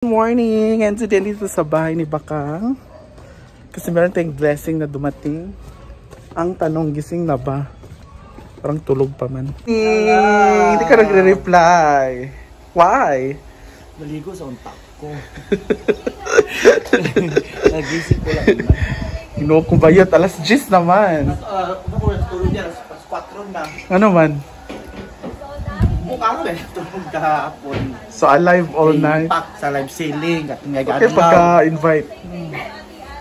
Good morning! And today dito sa bahay ni Bakang. Kasi meron tayong blessing na dumating. Ang tanong, gising na ba? Parang tulog pa man. Hindi ka nagre-reply. Why? Maligo sa untak ko. Nagising ko lang na. Inuok ko bayot, alas 10 naman. Tulog niya, alas 4 na. Ano man? Mukha ko eh, tulog kahapon. So alive all night? Impact sa live selling at Okay pagka-invite.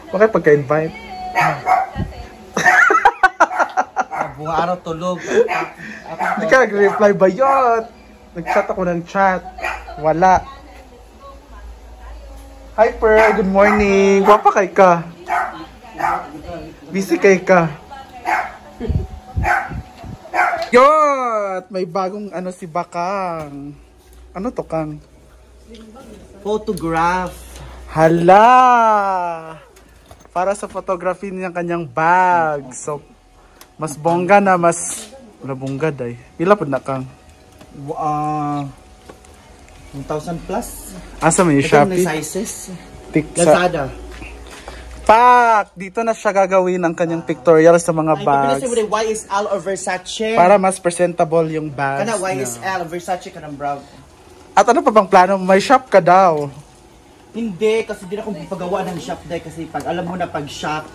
Okay pagka-invite. Buong araw tulog. Hindi ka nag-reply bayot. Nag-chat ako ng chat. Wala. Hi Per, good morning. Wapa kay ka? Busy kay ka? Yot! May bagong ano si Bakang. Ano to Kang? Photograph. Hala! Para sa photography niyang kanyang bag. So, mas bongga na mas... Wala bongga day. Pila po na Kang? 1,000 plus. Asa may Shopee? Sizes. Lazada. Pak! Dito na siya gagawin ang kanyang pictorial sa mga bags. Ay, YSL or Versace. Para mas presentable yung bags. Kana YSL, Versace ka ng brown. At ano pa bang plano? May shop ka daw. Hindi, kasi di na akong pagawa ng shop dahil kasi pag alam mo na pag shop,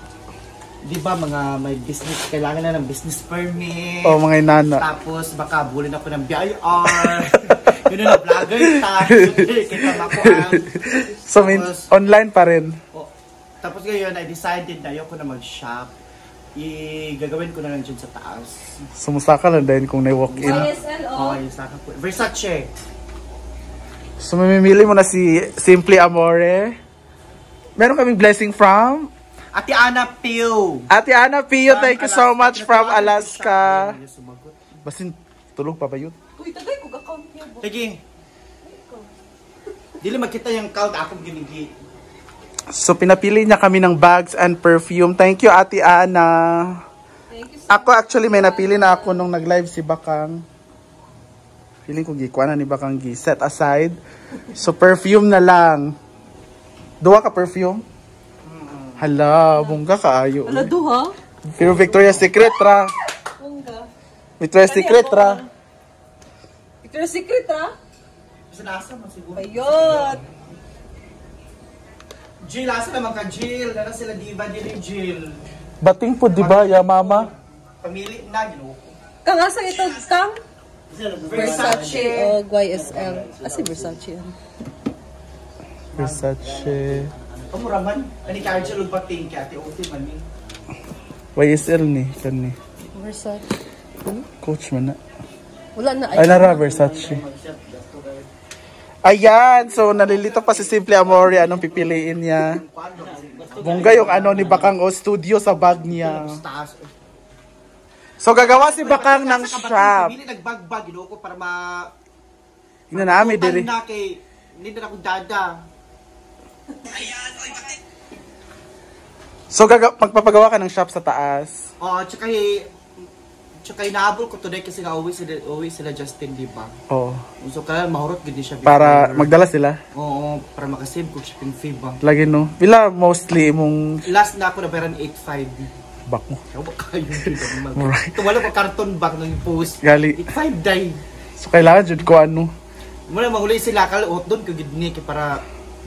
di ba mga may business, kailangan na ng business permit. O mga inana. Tapos baka bulin ako ng BIR. Yun na vlogger tayo. Kita makuhaan. So online pa rin. Tapos ngayon, I decided na ayoko na mag-shop. Gagawin ko na lang dyan sa taas. Sumusaka lang din kung na-walk-in. YSL, oh. Okay, saka po. Versace. So mamimili mo na si Simply Amore. Meron kaming blessing from Ate Ana Pio. Ate Ana Pio, thank you so much from Alaska. Basin, tulog pa ba yun? Uy, tagay ko ka-count niya. Sige. Dili magkita yung count akong ginigi. So pinapili niya kami ng bags and perfume. Thank you Ate Ana. Thank you so Ako actually may napili na ako nung nag-live si Bakang. Feeling ko gikuha na ni Bakang set aside. So perfume na lang. Duwa ka perfume? Hala, bongga kaayo. Hala, duha? Pero Victoria's Secret ra. Bongga. Victoria's Secret ra. Victoria's Secret, ha? Nasa mo siguro. Ayot! Jill, asa naman ka Jill? Nana sila diva din Jill. Bating po di ba, ya mama? Pamili na, ginoo. Kang asa ito, Kang? Versace. O YSL. Asi Versace yan. Versace. Kamura man. Ani ka Jill, bating ka. Ate Ote man ni. YSL ni, kan ni. Versace. Coach man na. Wala na. Ay nara, Versace. Ayan, so nalilito pa si Simple Amore, anong pipiliin niya? Bongga yung ano ni Bakang o studio sa bag niya. So gagawa si Bakang ng shop. Hindi nagbag-bag, ginoo ko para ma... Hindi na namin diri. Hindi na ako dada. So magpapagawa ka ng shop sa taas. Oo, tsaka inaabol ko today kasi nga uwi sila Justin, di ba? Oo. So kaya mahurot gid siya. Para magdala sila. Oo, para makasave ko shipping fee ba. Lagi no. Pila mostly mong Last na ako na peran 8.5. bak mo. Kaya ba kayo dito? Right. Wala ko karton bag ng post. Gali. 8.5 day. So kailangan jud ko ano. Muna mahuli sila kalot doon kagid ni kay para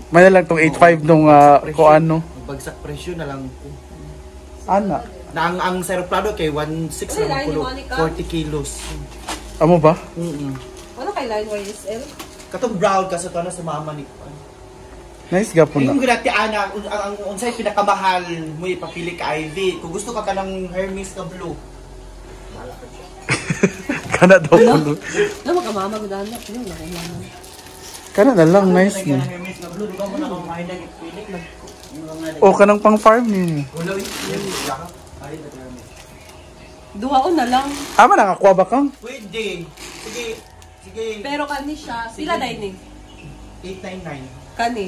May na lang tong 8.5 nung ko ano. Bagsak presyo na lang ko. Ana. Na ang seroplano kay 1.6 naman kulo, 40 kilos. Amo ba? Wala kay line YSL? Katong brown kasi to na sa mama ni ko. Nice gapon Yung na. ginati ana ang unsay pinakamahal mo ipapili ka Ivy. Kung gusto ka kanang Hermes na blue. Kana daw pulo. Wala makamama ko dahil na. Ano na mama? Kana na lang nice ni. Hermes na blue, di ba mo na kumain na ipili? O kanang pang farm ni. Wala Duhaon na lang. Ama nakakuha ba kang? Pwede. Sige. Pero kani siya. Pila dahil ni? 899. Kani.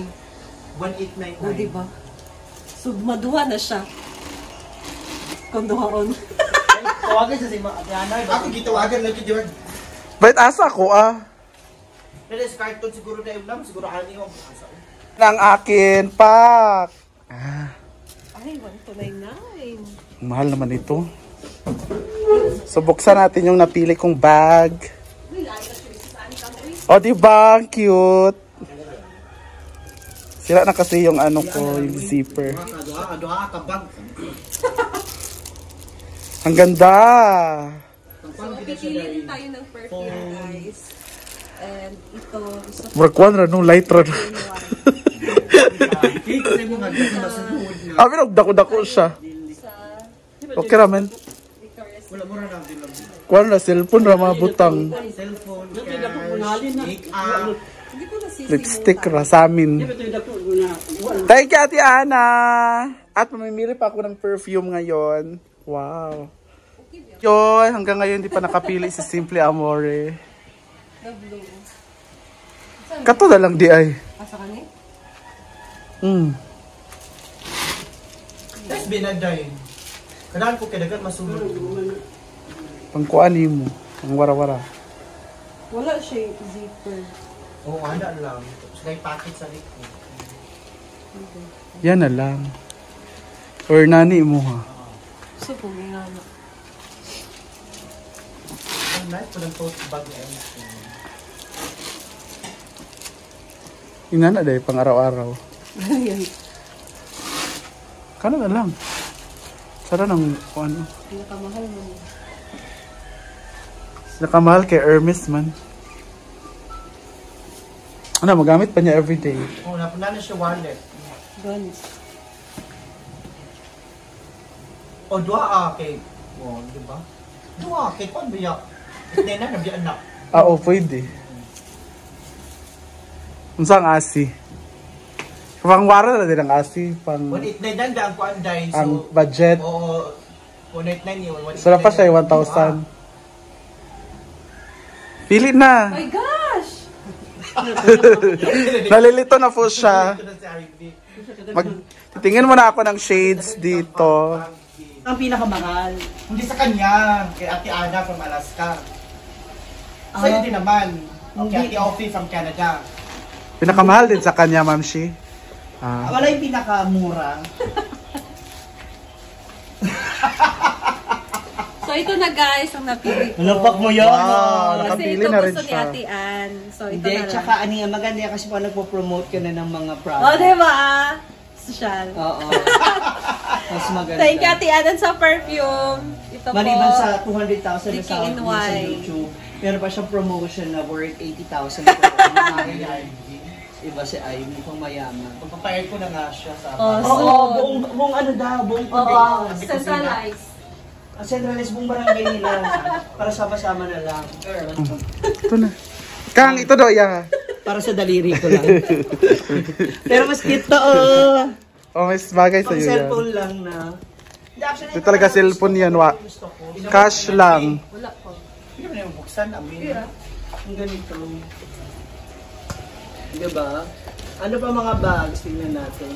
1899. O, diba? So, maduha na siya. Kung duhaon. Tawagan sa si Mariana. Ako gitawagan lagi George. Bait asa ko Pero sa carton siguro na ulam, siguro ani mo. Ang akin, pak! Ay, 1,299. Mahal naman ito. So, buksan natin yung napili kong bag. O, diba? Ang cute. Sira na kasi yung ano ko, yung zipper. Ang ganda! So, pipili din tayo ng perfume, guys. And ito, Murag no light rod. Abi nagdako-dako siya. Okay ramen. Kuan na cellphone ra mga butang. Lipstick ra sa amin. Thank you, Ate Ana. At mamimili pa ako ng perfume ngayon. Wow. Yun, hanggang ngayon di pa nakapili si Simply Amore. the blue. Kato na lang di ay. Asa ka ni? That's binaday. Kailangan ko kailangan masunod. Pangkuan mo. Ang wara-wara. Wala siya zipper. Oo, handa lang. Tapos may packet sa likod. Yan na lang. Or nani mo ha. So, kung nga na. Ang nice po ng tote bag na yun. Ina na dahil pang araw-araw. Ayan. Kana na lang. Sara ng ano. Pinakamahal mo. Nakamahal kay Hermes man. Ano, magamit pa niya everyday. Oo, napunta na siya wallet. Guns. O, dua kay. Oo, di ba? Dua kay, paano biyak? Hindi na, nabiyan na. Oo, pwede. Unsa ang asi? Pang wara na din ang asi. Pang 189 na ang kuanday. ang budget. Oo, 189 yun. So, pa siya 1,000. Pili na. Oh my gosh! Nalilito na po siya. Titingin mo na ako ng shades dito. Ang pinakamahal. Hindi sa kanya, kay Ate Ana from Alaska. Sa'yo din naman. Kay Ate Offie from Canada. Pinakamahal din sa kanya, Ma'am Shi. Wala yung pinakamura. So, ito na guys, ang napili ko. Lapak mo yan. Wow, Kasi nakapili ito na rin gusto ni siya. Ate Ann. So, ito Hindi, na lang. tsaka ano yan, maganda yan kasi pa nagpo-promote ka na ng mga Oh, products. diba? Social. Oo. Mas maganda. Thank you, Ate Ann, sa perfume. Ito Maliban po. sa 200,000 na Sticky sa in sa white. YouTube, meron pa siyang promotion na worth 80,000 Iba si Ivy, pang mayaman. Pagpapayag ko na nga siya sa Oh, Oo, so, buong ano daw, buong Oo, centralized. centralized buong barangay nila. Para sama-sama na lang. Ito na. Kang, ito daw, ya. Para sa daliri ko lang. Pero mas cute to, oh. Oh, may bagay Pang sa'yo yan. cellphone lang na. Ito talaga cellphone yan, wa. Cash lang. Wala po. Hindi mo na yung buksan, amin. Ang ganito. Diba? Ano pa mga bags? Tingnan natin.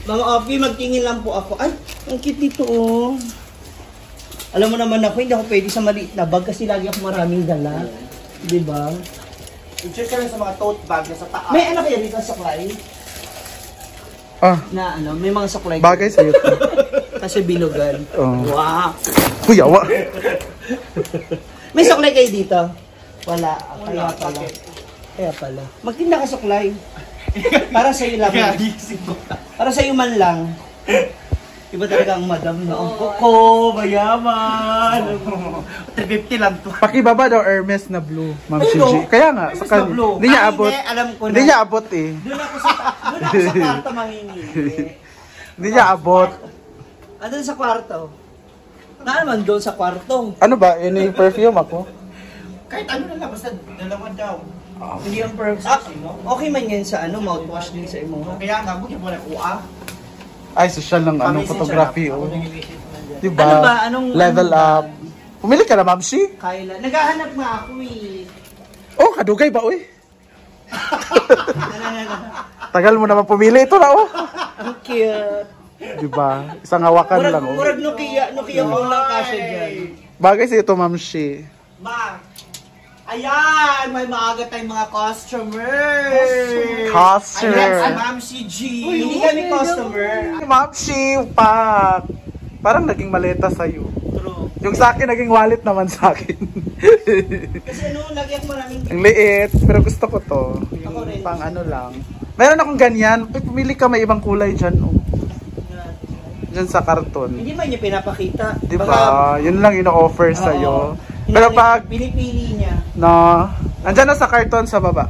Mga Offie, magtingin lang po ako. Ay, ang cute dito, oh. Alam mo naman ako, hindi ako pwede sa maliit na bag kasi lagi ako maraming dala. Diba? I-check ka rin sa mga tote bag na sa taas. May ano kaya dito sa saklay? Ah, Na ano, may mga saklay. bagay sa'yo to. Kasi binugan. Oh. Wow! Uy, awa. May saklay kayo dito? Wala. Kaya pala. Kaya pala. Magtinda ka saklay. Para sa'yo lang. Para sa'yo man lang. Iba talaga ang madam na. Ang kuko, mayaman. 350 lang to. Pakibaba daw Hermes na blue, Ma'am Shiji. Kaya nga, sa kanya. blue. Hindi niya abot. Alam ko na. Hindi niya abot eh. Doon ako sa kwarto mangingi. Hindi niya abot. Ano sa kwarto? Na naman doon sa kwarto. Ano ba? Yun yung perfume ako? Kahit ano na lang, basta dalawa daw. Hindi yung perks. Okay man yan sa ano, mouthwash din sa imo. Kaya nga, bukit mo na kuha. Ay, social ng ano, photography. Oh. Diba? Ano ba? Anong- Level up. Pumili ka na, Ma'am Shi? Kayla. Naghahanap nga ako eh. Oh, kadugay ba, uy? Tagal mo naman pumili. Ito na, oh. Ang cute. Diba? Isang hawakan lang, oh. Murag Nokia phone lang kasi dyan. Bagay sa ito, Ma'am Shi. Ma, Ayan! May maaga tayong mga customers! Customer. Ayan si Ma'am si G. Hindi kami customer. Ma'am Shi, pak. Parang naging maleta sa'yo. True. Yung sa akin, naging wallet naman sa akin. Kasi lagi ako maraming... Ang liit, pero gusto ko to. Ako rin. Yung pang ano lang. Meron akong ganyan. Pumili ka, may ibang kulay dyan. Oh. Dyan sa karton. Hindi man niya pinapakita. Diba? Yun lang ino-offer sa'yo. Hindi Pero niya pag, pinipili niya. no, andyan na sa karton sa baba.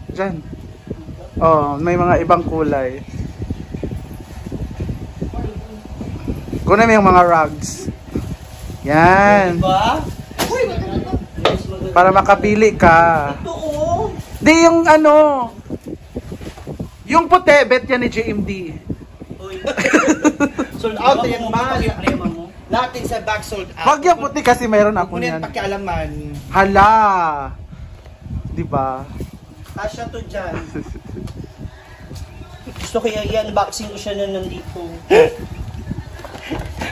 Dyan. Oh, may mga ibang kulay. Kunin mo yung mga rugs. Yan. Diba? Para makapili ka. Ito oh. Di yung ano, yung puti, bet yan ni JMD. Uy. Sold out na yan, ma'am. Prema mo. Lahat sa back sold out. Wag yung puti kasi mayroon ako Ngunit niyan. pakialaman. Hala. Diba? Kasya to dyan. Gusto kaya i-unboxing ko siya na nandito.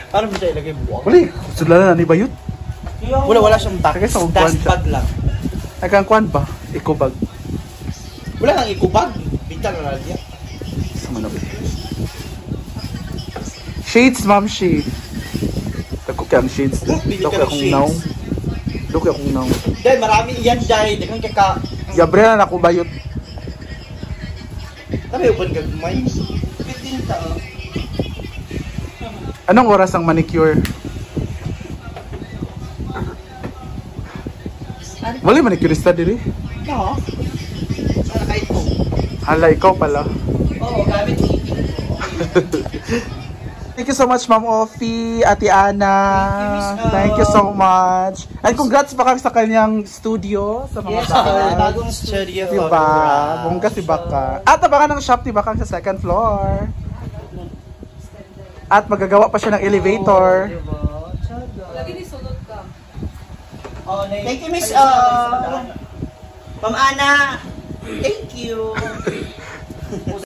Paano mo siya ilagay buwag? Wala, sulalan na ni Bayot. Wala siyang back. Kaya sa Dust upuan siya. bag lang. Nagkang kwan ba? Ikubag. Wala kang ikubag. Bintang na lang yan. Sama na ba? Shades, ma'am, shades. Dako kaya ang shades. Bili Dako ka kaya ng akong shades. naong. Dako kaya akong naong. Dahil marami yan dahil. Dagang kaka. Yabre na ako Bayot. Kami upad gagmay. 15 taon. Anong oras ang manicure? Wala yung manicurista diri. No. Sana kahit po. Hala, ikaw pala. Oo, gamit ipin ko. Thank you so much, Ma'am Offie, Ate Ana. Thank you, Miss, Thank you so much. And congrats pa kami sa kanyang studio, sa mga Yes, baka. bagong studio. Diba? Bongga si Baka. At abangan ng shop ni Baka sa second floor. At magagawa pa siya ng elevator. Diba? Tsada. Lagi ni sulod ka. Thank you, Miss. Ma'am Ana. Thank you.